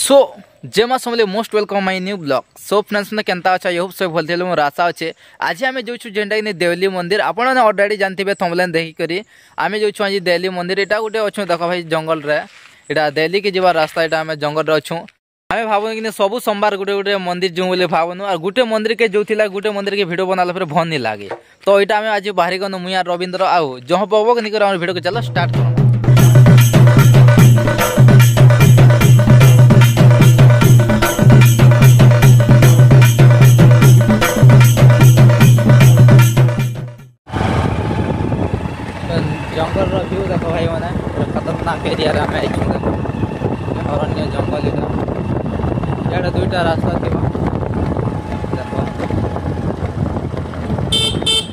सो जेमा समले most welcome my new blog. So friends ने केनता अच्छा यहूब सब भल मोर आशा अच्छे। आज आम जो जेनटा कि देवली मंदिर आपने अलरेडी जानते थमलेन देखिक आम जो आज देवली मंदिर यहाँ गोटे अच्छे देख भाई जंगल यहाँ देवली के जबार रास्ता यहाँ आम जंगल अच्छू आम भावुन कि सब सोमवार गोटे गोटे मंदिर जो बोले भावनु और गोटे मंदिर के जो थी गोटे मंदिर के भिडियो बनाला फिर भल नहीं लगे। तो यहाँ आम आज बाहरी गनु मुया रविंद्र आउ जहाँ पब कि भिडियो को चलो स्टार्ट कर। जंगल व्यू देख भाई मैंने खतरनाक एरिया अरण्य जंगल यहाँ दुईटा रास्ता थी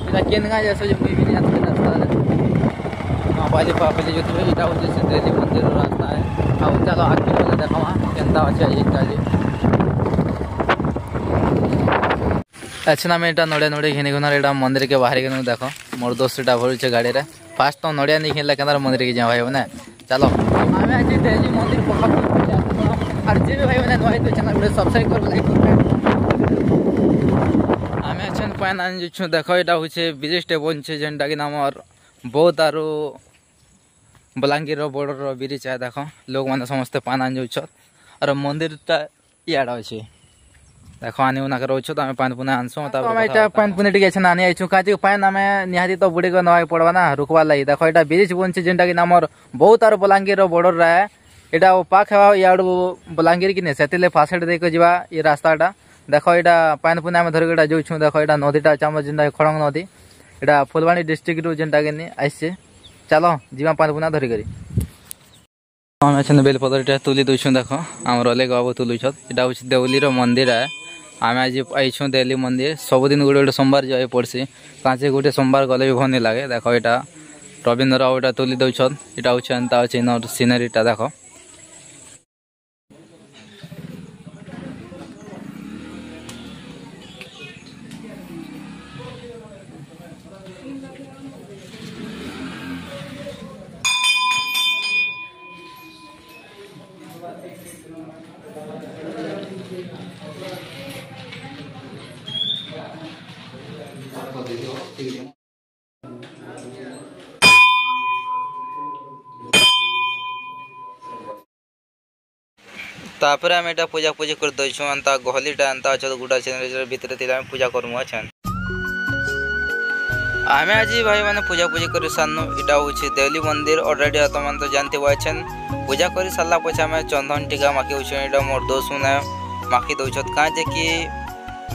देख केन गाँ जैसे मुझे भी नहीं रास्ता पाली पाली जो थी यहाँ हूँ से दिल्ली मंदिर रास्ता है। अब चलो आगे बोले देखा केनता अच्छे ये अच्छा मैं यहाँ नड़िया नड़िया घिनी गुना यहाँ मंदिर के बाहर के देख मोर दोस्त भरूचे गाड़ी में फास्ट तो नड़िया नहीं खेल के मंदिर के जा भाई मैंने चलो आम आज दिल्ली मंदिर और जी भाई मैंने नुआ चैनल गुटे सब्सक्राइब कर लाइक आम अच्छा पैन आन जो देख यहाँ हूँ ब्रिज टे बनछे जेनटा कि आमर बौद्ध आरु बलांगीर बॉर्डर ब्रिज है देख लोक मैंने समस्ते पान आन जाऊँ और मंदिरटा इड़ा अच्छे देख आनी उना रोच तो पान पुना आनसु पान पुनी टे आनी आईछु काजी पान आम निहाती तो बुढ़ी को नवा पड़वा ना रुकवा लगी देख यहाँ ब्रिज बनछे जेनटा कि आमर बौद्ध और बलांगीर बॉर्डर रहा यहाँ पाख इड बलांगीर कि से फासेट देख जा ये रास्ताटा देख यहाँ पान पुना आम धरिक जो देख यहाँ नदीटा अच्छे आम जेनटा खड़ंग नदी यहाँ फुलवाणी डिस्ट्रिक्ट रू जेनटा कि आसचे चलो जीवा पान पुना धरिक आम अच्छे बेलपतर तुली दूसु देख आम रलेग बाबू तुलुछ यहाँ हूँ देवली मंदिर है। आम आज आईछू दिल्ली मंदिर सबुदिन गोटे गोटे सोमवार जाए पड़सी काचे गोटे सोमवार गले भी भल नहीं लगे देख यहाँ रविंद्र राव यहाँ तुली दौन यहाँ हूँ एंता अच्छे इन सीनेरीटा देख तापर आम यहाँ पूजा पूजी कर दौचु अंता गहलीटा अंता अच्छा गोटा भितर थी पूजा करमु अच्छा आम आज भाई मैंने पूजा पूजी कर सारनु यहाँ हूँ देवली मंदिर अलरेडी तुम तो जानते अच्छे पूजा कर सारा पचे आम चंदन टीका माखी यहाँ मोर दोस्त मैंने माखी दौन कहीं कि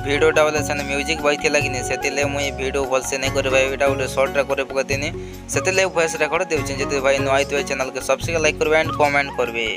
भिडियोटा बोले से म्यूजिक बजती लगे से मुझे भिडियो भलसे नहीं कर पाए गोटे सर्ट कर पकईनी से वॉइस रेकर्ड देती जी भाई नुआ चैनल के सबसे लाइक करेंगे एंड कमेंट करेंगे।